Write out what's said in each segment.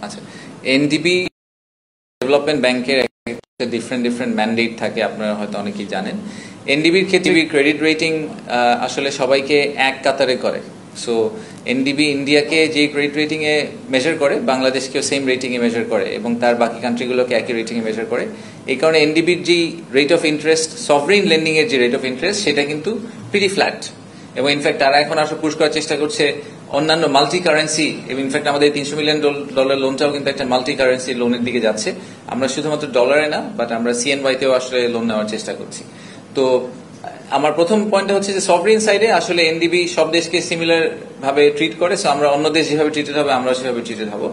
আচ্ছা, NDB development ব্যাংকের different mandate থাকে, আপনারা হয়তো অনেকেই জানেন। এনডিবির ক্ষেত্রে ক্রেডিট রেটিং আসলে সবাইকে এক কাতারে করে। সো এনডিবি ইন্ডিয়াকে যে ক্রেডিট রেটিং এ মেজার করে, বাংলাদেশকেও সেম রেটিং এ মেজার করে এবং তার বাকি কান্ট্রিগুলোকে একই রেটিং এ মেজার করে। এই কারণে এনডিবির যে rate of interest, sovereign lending এর যে রেট অফ ইন্টারেস্ট, সেটা কিন্তু প্রিটি ফ্ল্যাট। এবং ইনফ্যাক্ট তারা এখন আসলে পুশ করার চেষ্টা করছে অন্যান্য মাল্টি কারেন্সি, এবং ইনফ্যাক্ট আমাদের $300 মিলিয়ন লোনটাও কিন্তু একটা মাল্টি কারেন্সি লোনের দিকে যাচ্ছে। আমরা শুধুমাত্র ডলারে না, বাট আমরা সিএনওয়াই তেও আসলে লোন নেওয়ার চেষ্টা করছি। তো আমার প্রথম পয়েন্টটা হচ্ছে যে সভরেন সাইডে আসলে এনডিবি সব দেশকে সিমিলার ভাবে ট্রিট করে। সো আমরা অন্য দেশ যেভাবে ট্রিটেড হবে আমরা সেভাবে ট্রিটেড হব।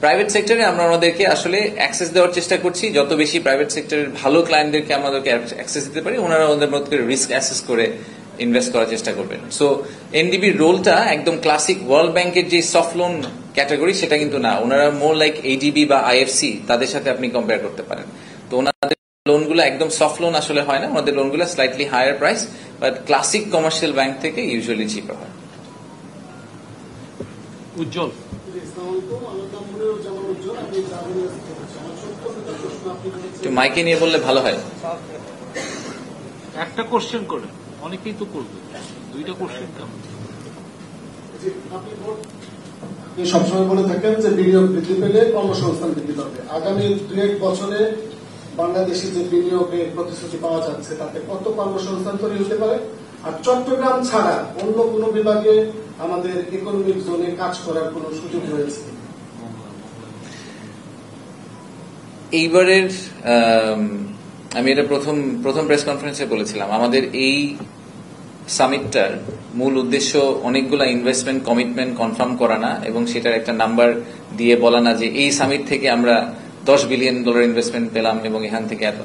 প্রাইভেট সেক্টরে আমরা ওনাদেরকে আসলে অ্যাক্সেস দেওয়ার চেষ্টা করছি। যত বেশি প্রাইভেট সেক্টরের ভালো ক্লায়েন্টদেরকে আমাদেরকে অ্যাক্সেস দিতে পারি, ওনারা ওদের মধ্যে রিস্ক অ্যাসেস করে ইনভেস্ট করার চেষ্টা করবেন। সো এনডিবির রোলটা একদম ক্লাসিক ওয়ার্ল্ড ব্যাংকের যে সফট লোন ক্যাটাগরি সেটা কিন্তু না। ওনারা মোর লাইক এডিবি বা আইএফসি, তাদের সাথে আপনি কম্পেয়ার করতে পারেন। তো ওনাদের লোনগুলো একদম সফট লোন আসলে হয় না, ওনাদের লোনগুলো slightly higher price, but classic commercial bank থেকে ইউজুয়ালি চিপার হয়। উজ্জ্বল, মাইকে নিয়ে বললে ভালো হয়। একটা কোশ্চেন করে, অনেকেই তো করবে, দুইটা কোশ্চেন কেমন? আপনি সবসময় বলে থাকেন যে বিনিয়োগ বৃদ্ধি পেলে কর্মসংস্থান বৃদ্ধি পাবে। আগামী 2-1 বছরে বাংলাদেশে যে বিনিয়োগের প্রতিশ্রুতি পাওয়া যাচ্ছে তাতে কত কর্মসংস্থান তৈরি হতে পারে? আর চট্টগ্রাম ছাড়া অন্য কোন বিভাগে আমাদের ইকোনমিক জোনে কাজ করার কোন সুযোগ রয়েছে? এইবারের আমি এটা প্রথম প্রেস কনফারেন্সে বলেছিলাম, আমাদের এই সামিটটার মূল উদ্দেশ্য অনেকগুলা ইনভেস্টমেন্ট কমিটমেন্ট কনফার্ম করা না, এবং সেটার একটা নাম্বার দিয়ে বলা না যে এই সামিট থেকে আমরা $10 বিলিয়ন ইনভেস্টমেন্ট পেলাম এবং এখান থেকে এত।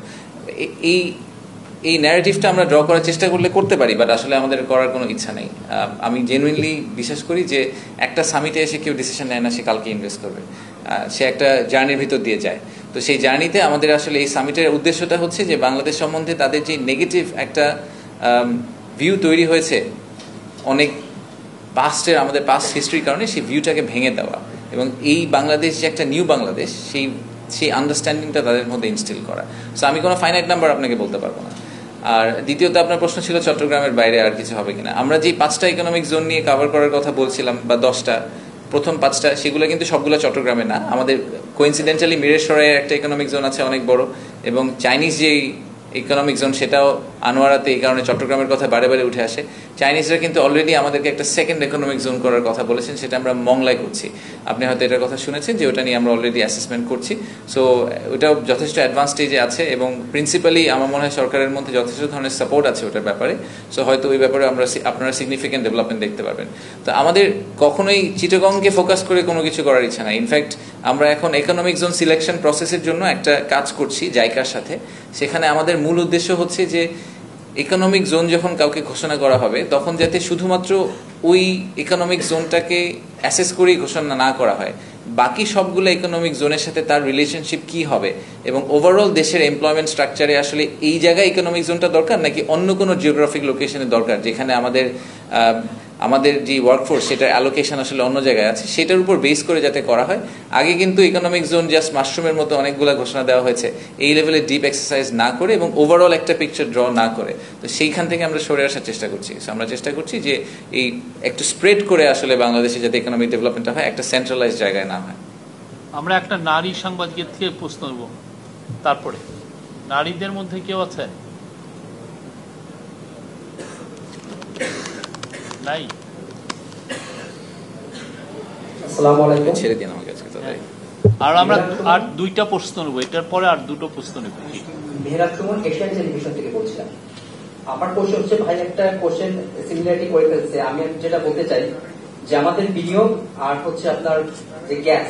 এই ন্যারেটিভটা আমরা ড্র করার চেষ্টা করলে করতে পারি, বাট আসলে আমাদের করার কোনো ইচ্ছা নেই। আমি জেনুইনলি বিশ্বাস করি যে একটা সামিটে এসে কেউ ডিসিশন নেয় না সে কালকে ইনভেস্ট করবে, সে একটা জার্নির ভিতর দিয়ে যায়। তো সেই জার্নিতে আমাদের আসলে এই সামিটের উদ্দেশ্যটা হচ্ছে যে বাংলাদেশ সম্বন্ধে তাদের যে নেগেটিভ একটা ভিউ তৈরি হয়েছে অনেক পাস্টের, আমাদের পাস্ট হিস্ট্রির কারণে, সেই ভিউটাকে ভেঙে দেওয়া এবং এই বাংলাদেশ যে একটা নিউ বাংলাদেশ, সেই আন্ডারস্ট্যান্ডিংটা তাদের মধ্যে ইনস্টিল করা। সো আমি কোনো ফাইনাইট নাম্বার আপনাকে বলতে পারবো না। আর দ্বিতীয়ত আপনার প্রশ্ন ছিল চট্টগ্রামের বাইরে আর কিছু হবে কিনা। আমরা যে 5টা ইকোনমিক জোন নিয়ে কভার করার কথা বলছিলাম, বা 10টা, প্রথম 5টা, সেগুলো কিন্তু সবগুলো চট্টগ্রামে না। আমাদের কোইন্সিডেন্টালি মিরেশ্বরের একটা ইকোনমিক জোন আছে অনেক বড়, এবং চাইনিজ যেই ইকোনমিক জোন সেটাও আনোয়ারাতে, এই কারণে চট্টগ্রামের কথা বারে বারে উঠে আসে। চাইনিজরা কিন্তু অলরেডি আমাদেরকে একটা সেকেন্ড ইকোনমিক জোন করার কথা বলেছেন, সেটা আমরা মংলায় করছি। আপনি হয়তো এটার কথা শুনেছেন যে ওটা নিয়ে আমরা অলরেডি অ্যাসেসমেন্ট করছি। সো ওটাও যথেষ্ট অ্যাডভান্স স্টেজে আছে, এবং প্রিন্সিপালি আমার মনে হয় সরকারের মধ্যে যথেষ্ট ধরনের সাপোর্ট আছে ওটার ব্যাপারে। সো হয়তো ওই ব্যাপারে আপনারা সিগনিফিকেন্ট ডেভেলপমেন্ট দেখতে পারবেন। তো আমাদের কখনোই চিটাগংকে ফোকাস করে কোনো কিছু করার ইচ্ছা নাই। ইনফ্যাক্ট আমরা এখন ইকোনমিক জোন সিলেকশন প্রসেসের জন্য একটা কাজ করছি জাইকার সাথে। সেখানে আমাদের মূল উদ্দেশ্য হচ্ছে যে ইকোনমিক জোন যখন কাউকে ঘোষণা করা হবে, তখন যাতে শুধুমাত্র ওই ইকোনমিক জোনটাকে অ্যাসেস করেই ঘোষণা না করা হয়, বাকি সবগুলো ইকোনমিক জোনের সাথে তার রিলেশনশিপ কি হবে, এবং ওভারঅল দেশের এমপ্লয়মেন্ট স্ট্রাকচারে আসলে এই জায়গায় ইকোনমিক জোনটা দরকার নাকি অন্য কোনো জিওগ্রাফিক লোকেশনে দরকার, যেখানে আমাদের যে ওয়ার্কফোর্স সেটার অ্যালোকেশন আসলে অন্য জায়গায় আছে, সেটার উপর বেস করে যাতে করা হয়। আগে কিন্তু ইকোনমিক জোন জাস্ট মাশরুমের মতো অনেকগুলো ঘোষণা দেওয়া হয়েছে, এই লেভেলে ডিপ এক্সারসাইজ না করে এবং ওভারঅল একটা পিকচার ড্র না করে। তো সেইখান থেকে আমরা সরে আসার চেষ্টা করছি। আমরা চেষ্টা করছি যে এই একটু স্প্রেড করে আসলে বাংলাদেশে যাতে ইকোনমিক ডেভেলপমেন্টটা হয়, একটা সেন্ট্রালাইজ জায়গায় না হয়। আমরা একটা নারী সাংবাদিকের থেকে প্রশ্ন নেব, তারপরে নারীদের মধ্যে কেউ আছে? নাই? আসসালামু আলাইকুম। ছেড়ে দিন আমাকে আজকে তাহলে। আর আমরা আর দুইটা প্রশ্ন নেব, এটার পরে আর দুটো প্রশ্ন নেব। মেহরাজ সুমন, এশিয়ান টেলিভিশন থেকে বলছিলাম। আমার কোশ্চেন হচ্ছে, ভাই একটা কোশ্চেন সিমিলারিটি করে ফেলছে। আমি যেটা বলতে চাই যে আমাদের বিনিয়োগ আর হচ্ছে আপনার যে গ্যাস,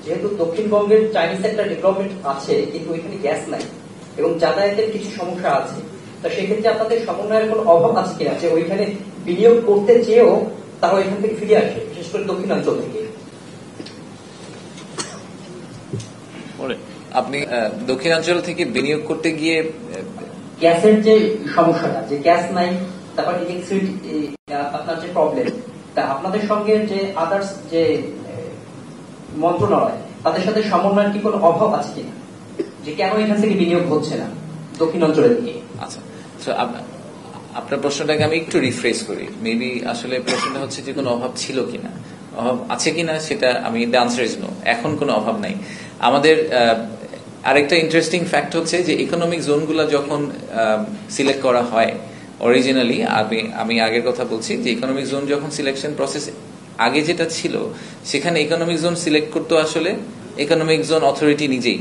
যেহেতু দক্ষিণবঙ্গের চাইনিজ একটা ডেভেলপমেন্ট আছে কিন্তু ওইখানে গ্যাস নাই এবং যাতায়াতের কিছু সমস্যা আছে, তা সেক্ষেত্রে আপনাদের সমন্বয়ের কোনো অভাব আছে কিনা যে ওইখানে বিনিয়োগ করতে চেয়েও তারা ওইখান থেকে ফিরে আসে, বিশেষ করে দক্ষিণাঞ্চল থেকে? আপনি দক্ষিণাঞ্চল থেকে বিনিয়োগ করতে গিয়ে গ্যাসের যে সমস্যাটা, যে গ্যাস নাই, তারপর আপনার যে প্রবলেম, তা আপনাদের সঙ্গে যে আদার্স যে মন্ত্রণালয় তাদের সাথে সমন্বয়ের কি কোনো অভাব আছে কিনা, যে কেন এখান থেকে বিনিয়োগ হচ্ছে না দক্ষিণ অঞ্চলের দিকে? আচ্ছা, তো আপনার প্রশ্নটাকে আমি একটু রিফ্রেশ করি। মেবি আসলে প্রশ্নটা হচ্ছে যে কোনো অভাব ছিল কিনা, অভাব আছে কিনা, সেটা আমি দ্য আনসার ইজ নো। এখন কোনো অভাব নাই আমাদের। আরেকটা ইন্টারেস্টিং ফ্যাক্ট হচ্ছে যে ইকোনমিক জোনগুলো যখন সিলেক্ট করা হয় অরিজিনালি, আমি আগের কথা বলছি যে ইকোনমিক জোন যখন সিলেকশন প্রসেস আগে যেটা ছিল, সেখানে ইকোনমিক জোন সিলেক্ট করতো আসলে ইকোনমিক জোন অথরিটি নিজেই।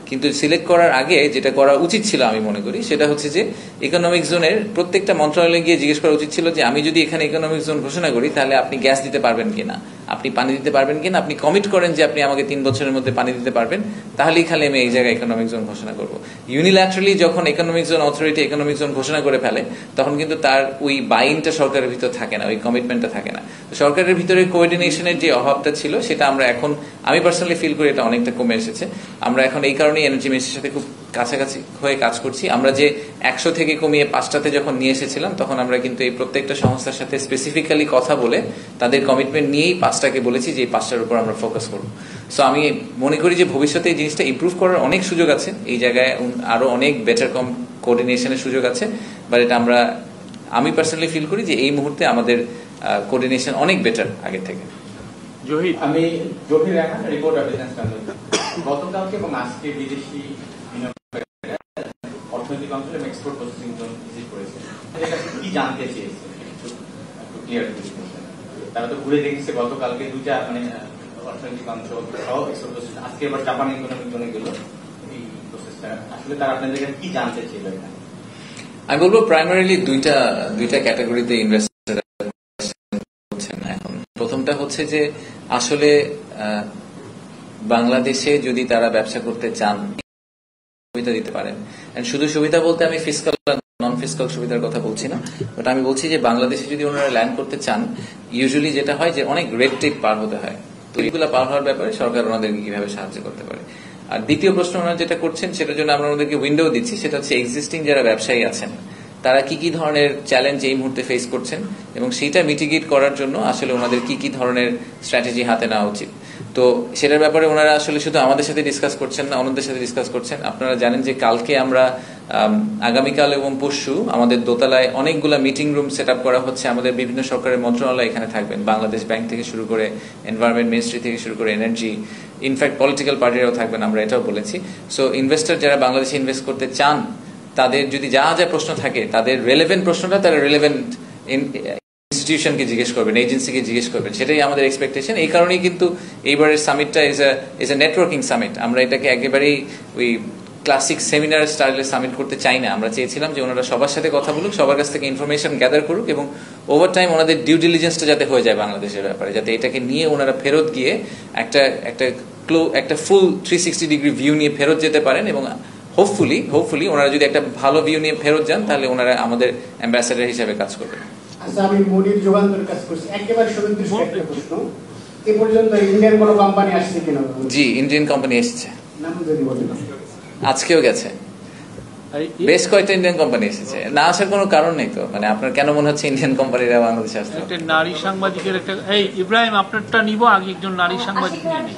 কিন্তু সিলেক্ট করার আগে যেটা করা উচিত ছিল আমি মনে করি সেটা হচ্ছে যে ইকোনমিক জোনের প্রত্যেকটা মন্ত্রণালয়ে গিয়ে জিজ্ঞেস করা উচিত ছিল যে আমি যদি এখানে ইকোনমিক জোন ঘোষণা করি তাহলে আপনি গ্যাস দিতে পারবেন কিনা, আপনি পানি দিতে পারবেন কিনা, আপনি কমিট করেন যে আপনি আমাকে 3 বছরের মধ্যে পানি দিতে পারবেন, তাহলেই খালি আমি এই জায়গায় ইকোনমিক জোন ঘোষণা করবো। ইউনিল্যাটারালি যখন economic zone authority economic zone ঘোষণা করে ফেলে তখন কিন্তু তার ওই বাইনটা সরকারের ভিতর থাকে না, ওই কমিটমেন্টটা থাকে না। সরকারের ভিতরে কোঅর্ডিনেশনের যে অভাবটা ছিল সেটা আমরা এখন, আমি পার্সোনালি ফিল করি এটা অনেকটা কমে এসেছে। আমরা এখন এই কারণেই এনার্জি মিনিস্ট্রির সাথে খুব কাছাকাছি হয়ে কাজ করছি। আমরা যে 100 থেকে কমিয়ে 5টাতে যখন নিয়ে এসেছিলাম তখন আমরা কিন্তু এই প্রত্যেকটা সংস্থার সাথে স্পেসিফিক্যালি কথা বলে তাদের কমিটমেন্ট নিয়েই 5টাকে বলেছি যে এই 5টার উপর আমরা ফোকাস করব। সো আমি মনে করি যে ভবিষ্যতে এই জিনিসটা ইমপ্রুভ করার অনেক সুযোগ আছে, এই জায়গায় আরো অনেক বেটার কোঅর্ডিনেশনের সুযোগ আছে। বাট এটা আমি পার্সোনালি ফিল করি যে এই মুহূর্তে আমাদের কোঅর্ডিনেশন অনেক বেটার আগের থেকে। জহির, আমি Zahir Raihan, reporter business council. গতকালকে এবং আজকে বিদেশি বিনিয়োগকারীরা অর্থনৈতিক অঞ্চলে এক্সপোর্ট প্রসেসিং জোন ভিজিট করেছে। এদের কাছে কি জানতে চেয়েছে একটু ক্লিয়ার করে দিতে। তারা তো ঘুরে দেখেছে গতকালকে 2টা অর্থনৈতিক অঞ্চল সহ এক্সপোর্ট প্রসেসিং, আজকে আবার জাপান ইকোনমিক জোনে গেল। এই প্রসেসটা আসলে তারা আপনাদের কাছে কি জানতে চেয়েছিল এখানে? আমি বলবো প্রাইমারিলি দুইটা ক্যাটাগরিতে ইনভেস্টার হচ্ছেন এখন। প্রথমটা হচ্ছে যে আসলে বাংলাদেশে যদি তারা ব্যবসা করতে চান সুবিধা দিতে পারেন। শুধু সুবিধা বলতে আমি ফিসকাল নন ফিসকাল সুবিধার কথা বলছি না, বাট আমি বলছি যে বাংলাদেশে যদি ওনারা ল্যান্ড করতে চান ইউজুয়ালি যেটা হয় যে অনেক রেড টেপ পার হতে হয়, তো এইগুলা পার হওয়ার ব্যাপারে সরকার ওনাদেরকে কিভাবে সাহায্য করতে পারে। আর দ্বিতীয় প্রশ্ন ওনারা যেটা করছেন সেটার জন্য আমরা ওনাদেরকে উইন্ডো দিচ্ছি, সেটা হচ্ছে এক্সিস্টিং যারা ব্যবসায়ী আছেন তারা কি কি ধরনের চ্যালেঞ্জ এই মুহূর্তে ফেস করছেন এবং সেটা মিটিগেট করার জন্য আসলে ওনাদের কি কি ধরনের স্ট্র্যাটেজি হাতে নেওয়া উচিত। তো সেটার ব্যাপারে ওনারা আসলে শুধু আমাদের সাথে ডিসকাস করছেন না, অন্যদের সাথে ডিসকাস করছেন। আপনারা জানেন যে কালকে আমরা আগামীকাল এবং পরশু আমাদের দোতলায় অনেকগুলা মিটিং রুম সেট আপ করা হচ্ছে। আমাদের বিভিন্ন সরকারের মন্ত্রণালয় এখানে থাকবেন, বাংলাদেশ ব্যাংক থেকে শুরু করে এনভায়রনমেন্ট মিনিস্ট্রি থেকে শুরু করে এনার্জি, ইনফ্যাক্ট পলিটিক্যাল পার্টিরাও থাকবেন, আমরা এটাও বলেছি। সো ইনভেস্টর যারা বাংলাদেশে ইনভেস্ট করতে চান তাদের যদি যা যা প্রশ্ন থাকে তাদের রেলেভেন্ট প্রশ্নটা তারা রেলেভেন্ট ইনস্টিটিউশনকে জিজ্ঞেস করবেন, এজেন্সিকে জিজ্ঞেস করবেন, সেটাই আমাদের এক্সপেকটেশন। এই কারণেই কিন্তু এইবারের সামিটটা ইজ এ নেটওয়ার্কিং সামিট। আমরা এটাকে একেবারেই ওই ক্লাসিক সেমিনার স্টাইলে সামিট করতে চাই না। আমরা চেয়েছিলাম যে ওনারা সবার সাথে কথা বলুক, সবার কাছ থেকে ইনফরমেশন গ্যাদার করুক এবং ওভার টাইম ওনাদের ডিউ ডিলিজেন্সটা যাতে হয়ে যায় বাংলাদেশের ব্যাপারে, যাতে এটাকে নিয়ে ওনারা ফেরত গিয়ে একটা ফুল 360 ডিগ্রি ভিউ নিয়ে ফেরত যেতে পারেন এবং হোপফুলি ওনারা যদি একটা ভালো ভিউ নিয়ে ফেরত যান তাহলে ওনারা আমাদের অ্যাম্বাসেডার হিসেবে কাজ করবেন। আচ্ছা, আমি মনির যোগান্তরের কাজ করছি, একেবারে সুনির্দিষ্ট একটা প্রশ্ন, এ পর্যন্ত ইন্ডিয়ান কোনো কোম্পানি আসছে কিনা? জি, ইন্ডিয়ান কোম্পানি এসেছে, নাম যদি বলেন। আজকেও গেছে, বেশ কয়েকটা ইন্ডিয়ান কোম্পানি এসেছে। না আসার কোনো কারণ নেই তো, মানে আপনার কেন মনে হচ্ছে ইন্ডিয়ান কোম্পানিরা বাংলাদেশে আসছে? একটা নারী সাংবাদিকের একটা, এই ইব্রাহিম আপনারটা নিব আগে, একজন নারী সাংবাদিক নিয়ে নিই।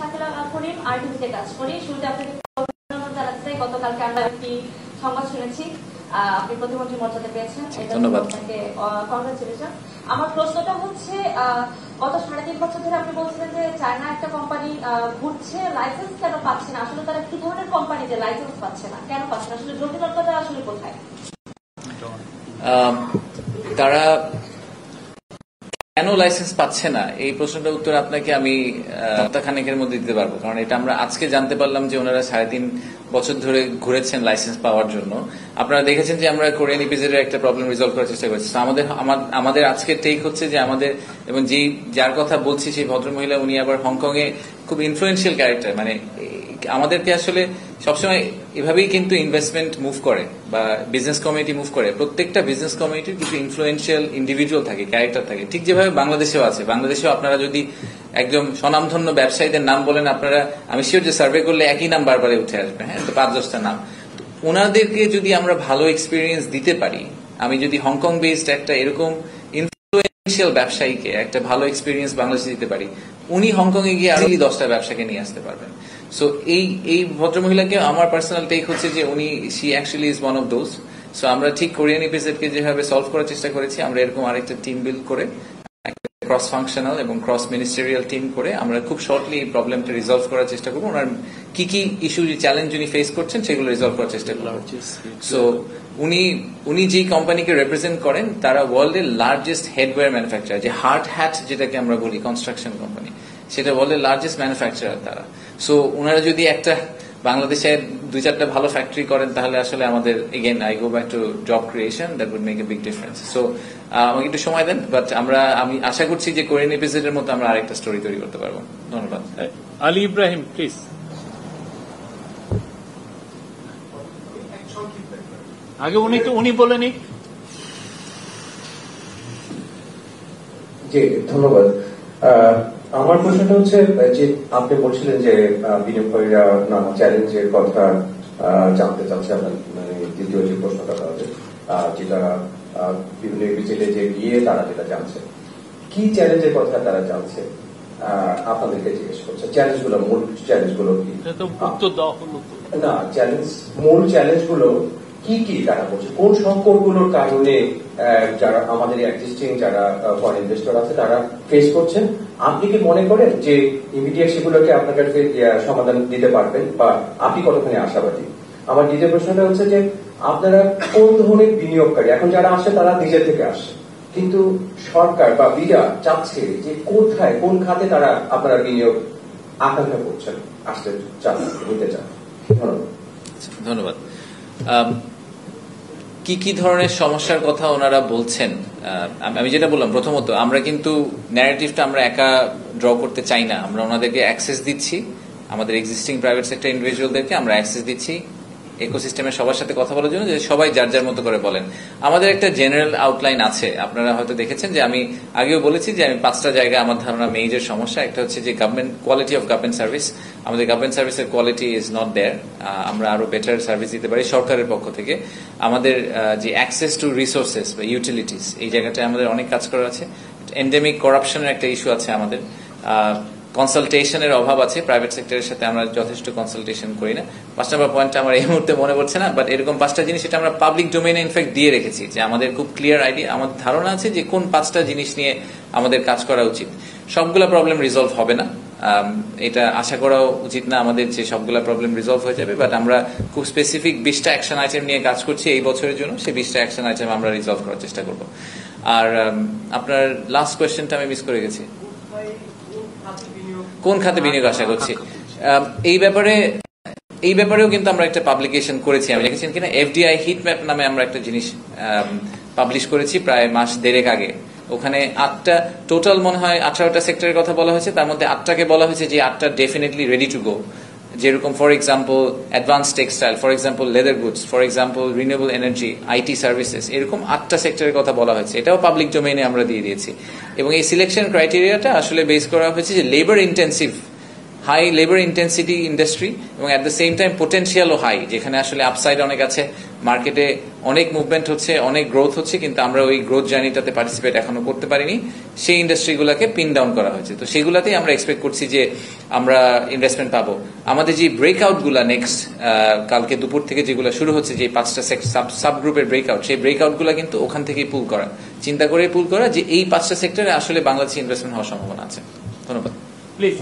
আরটিভিতে কাজ করি। শুরুতে আপনাকে অভিনন্দন জানাতে চাই। গতকালকে আমরা একটি সংবাদ শুনেছি আপনি প্রতিমন্ত্রী মর্যাদা পেয়েছেন, ধন্যবাদ, আপনাকে কংগ্রেচুলেশন। আমার প্রশ্নটা হচ্ছে গত 3.5 বছর ধরে আপনি বলছিলেন যে চায়না একটা কোম্পানি ঘুরছে, লাইসেন্স কেন পাচ্ছে না? আসলে তারা কি ধরনের কোম্পানি যে লাইসেন্স পাচ্ছে না, কেন পাচ্ছে না? আসলে জটিলতাটা আসলে কোথায়? তারা কেন লাইসেন্স পাচ্ছে না এই প্রশ্নটার উত্তর আপনাকে আমি সপ্তাহখানেকের মধ্যে দিতে পারবো, কারণ এটা আমরা আজকে জানতে পারলাম যে ওনারা 3.5 বছর ধরে ঘুরেছেন লাইসেন্স পাওয়ার জন্য। আপনারা দেখেছেন যে আমরা কোরিয়ান ইপিজেডের একটা প্রবলেম রিজলভ করার চেষ্টা করছি। আমাদের আজকের টেক হচ্ছে যে আমাদের, এবং যার কথা বলছি সেই ভদ্রমহিলা উনি আবার হংকং এ খুব ইনফ্লুয়েন্সিয়াল ক্যারেক্টার, মানে আমাদেরকে আসলে সবসময় এভাবেই কিন্তু ইনভেস্টমেন্ট মুভ করে বা বিজনেস কমিউনিটি মুভ করে। প্রত্যেকটা বিজনেস কমিউনিটির কিছু ইনফ্লুয়েন্সিয়াল ইন্ডিভিজুয়াল থাকে, ক্যারেক্টার থাকে, ঠিক যেভাবে বাংলাদেশেও আছে। বাংলাদেশেও আপনারা যদি একদম স্বনামধন্য ব্যবসায়ীদের নাম বলেন, আপনারা আমি শিওর যে সার্ভে করলে একই নাম বারবার উঠে আসবে, হ্যাঁ, তো 5-10টা নাম। ওনাদেরকে যদি আমরা ভালো এক্সপিরিয়েন্স দিতে পারি, আমি যদি হংকং বেসড একটা এরকম potential ব্যবসায়ীকে একটা ভালো এক্সপিরিয়েন্স বাংলাদেশে দিতে পারি, উনি হংকং এ গিয়ে আরো 10টা ব্যবসাকে নিয়ে আসতে পারবেন। সো এই ভদ্রমহিলাকে আমার পার্সোনাল টেক হচ্ছে যে উনি she actually is one of those. So আমরা ঠিক কোরিয়ান ইপিজেড কে যেভাবে সলভ করার চেষ্টা করেছি, আমরা এরকম আরেকটা টিম বিল্ড করে ক্রস ফাংশনাল এবং ক্রস মিনিস্টেরিয়াল টিম করে আমরা খুব শর্টলি এই প্রবলেমটা রিজলভ করার চেষ্টা করবো। ওনার কি কি ইস্যু, চ্যালেঞ্জ উনি ফেস করছেন সেগুলো রিজলভ করার চেষ্টা করবো। সো উনি যে কোম্পানিকে রিপ্রেজেন্ট করেন তারা ওয়ার্ল্ডের লার্জেস্ট হেডওয়্যার ম্যানুফ্যাকচারার, যে হার্ড হ্যাট যেটাকে আমরা বলি কনস্ট্রাকশন কোম্পানি, সেটা ওয়ার্ল্ডের লার্জেস্ট ম্যানুফ্যাকচারার তারা। সো ওনারা যদি একটা বাংলাদেশে 2-4টা ভালো ফ্যাক্টরি করেন তাহলে আসলে আমাদের again I go back to job creation, that would make a big difference. So আমাকে একটু সময় দেন, বাট আমি আশা করছি যে কোরিয়ান এপিসোডের মতো আমরা আরেকটা স্টোরি তৈরি করতে পারবো। ধন্যবাদ। আলী ইব্রাহিম প্লিজ। আগে উনি বলে নিক। জি ধন্যবাদ। আমার প্রশ্নটা হচ্ছে যে আপনি বলছিলেন যে বিনিয়োগকারীরা নানা চ্যালেঞ্জের কথা জানতে চাচ্ছে, আপনার মানে দ্বিতীয় যে প্রশ্নটা যেটা বিভিন্ন বিজেলে যে গিয়ে তারা যেটা জানছে, কি চ্যালেঞ্জের কথা তারা জানছে আপনাদেরকে জিজ্ঞেস করছে, চ্যালেঞ্জগুলো, মূল চ্যালেঞ্জগুলো কি? না, মূল চ্যালেঞ্জগুলো কি কি তারা বলছে, কোন সংকটগুলোর কারণে যারা আমাদের এক্সিস্টিং যারা ফরেন ইনভেস্টর আছে তারা ফেস করছেন? আপনি কি মনে করেন যে ইমিডিয়েট সেগুলোকে আপনার কাছে সমাধান দিতে পারবেন, বা আপনি কতখানি আশাবাদী? আমার দ্বিতীয় প্রশ্নটা হচ্ছে যে আপনারা কোন ধরনের বিনিয়োগকারী, এখন যারা আসে তারা নিজের থেকে আসে, কিন্তু সরকার বা বিডা চাচ্ছে যে কোথায় কোন খাতে তারা আপনারা বিনিয়োগ আকাঙ্ক্ষা করছেন, আসতে চান, নিতে চান? ধন্যবাদ। কি কি ধরনের সমস্যার কথা ওনারা বলছেন, আমি যেটা বললাম, প্রথমত আমরা কিন্তু ন্যারেটিভটা আমরা একা ড্র করতে চাই না। আমরা ওনাদেরকে অ্যাক্সেস দিচ্ছি, আমাদের এক্সিস্টিং প্রাইভেট সেক্টর ইন্ডিভিজুয়ালদেরকে আমরা অ্যাক্সেস দিচ্ছি ইকোসিস্টেমের সবার সাথে কথা বলার জন্য, যে সবাই যার যার মতো করে বলেন। আমাদের একটা জেনারেল আউটলাইন আছে, আপনারা হয়তো দেখেছেন যে আমি আগেও বলেছি যে আমি 5টা জায়গায় আমার ধারণা মেজর সমস্যা। একটা হচ্ছে যে government quality of government service, আমাদের গভর্নমেন্ট সার্ভিসের কোয়ালিটি ইজ নট দেয়ার, আমরা আরো বেটার সার্ভিস দিতে পারি সরকারের পক্ষ থেকে। আমাদের যে অ্যাক্সেস টু রিসোর্সেস বা ইউটিলিটিস, এই জায়গাটায় আমাদের অনেক কাজ করার আছে। এন্ডেমিক করাপশনের একটা ইস্যু আছে আমাদের, কনসালটেশনের অভাব আছে, প্রাইভেট সেক্টরের সাথে আমরা যথেষ্ট কনসালটেশন করি না। 5 নম্বর পয়েন্টটা আমার এই মুহূর্তে মনে পড়ছে না, বাট এরকম 5টা জিনিস এটা আমরা পাবলিক ডোমেইনে ইনফ্যাক্ট দিয়ে রেখেছি, যে আমাদের খুব ক্লিয়ার আইডিয়া, আমাদের ধারণা আছে যে কোন 5টা জিনিস নিয়ে আমাদের কাজ করা উচিত। সবগুলা প্রবলেম রিজলভ হবে না, এটা আশা করাও উচিত না আমাদের যে সবগুলা প্রবলেম রিজলভ হয়ে যাবে, বাট আমরা খুব স্পেসিফিক 20টা অ্যাকশন আইটেম নিয়ে কাজ করছি এই বছরের জন্য। সেই 20টা অ্যাকশন আইটেম আমরা রিজলভ করার চেষ্টা করব। আর আপনার লাস্ট কোয়েশ্চেনটা আমি মিস করে গেছি, কোন খাতে বিনিয়োগ আশা করছি। এই ব্যাপারেও কিন্তু আমরা একটা পাবলিকেশন করেছি, আমি দেখেছেন কিনা, এফডিআই হিট ম্যাপ নামে আমরা একটা জিনিস পাবলিশ করেছি প্রায় মাস দেড়েক আগে। ওখানে 8টা টোটাল মনে হয় 18টা সেক্টরের কথা বলা হয়েছে, তার মধ্যে 8টাকে বলা হয়েছে যে 8টা ডেফিনেটলি রেডি টু গো, যেরকম for example advance textile, for example leather goods, for example renewable energy, IT services, এরকম 8টা সেক্টরের কথা বলা হয়েছে। এটাও পাবলিক ডোমেইনে আমরা দিয়ে দিয়েছি। এবং এই সিলেকশন ক্রাইটেরিয়াটা আসলে বেস করা হয়েছে যে labour intensive, high labour intensity industry, এবং অ্যাট দ্য সেম টাইম পোটেনশিয়ালও হাই, যেখানে আসলে আপসাইড অনেক আছে, মার্কেটে অনেক মুভমেন্ট হচ্ছে, অনেক গ্রোথ হচ্ছে, কিন্তু আমরা ওই গ্রোথ জার্নিটাতে পার্টিসিপেট এখনো করতে পারিনি। সেই ইন্ডাস্ট্রিগুলোকে পিন ডাউন করা হয়েছে। তো সেগুলাতেই আমরা এক্সপেক্ট করছি যে আমরা ইনভেস্টমেন্ট পাবো। আমাদের যে ব্রেকআউটগুলো নেক্সট কালকে দুপুর থেকে যেগুলো শুরু হচ্ছে, যে 5টা সাব গ্রুপের ব্রেকআউট, সেই ব্রেকআউটগুলো কিন্তু ওখান থেকেই পুল করা, চিন্তা করে পুল করা যে এই 5টা সেক্টরে আসলে বাংলাদেশে ইনভেস্টমেন্ট হওয়ার সম্ভাবনা আছে। ধন্যবাদ। প্লিজ।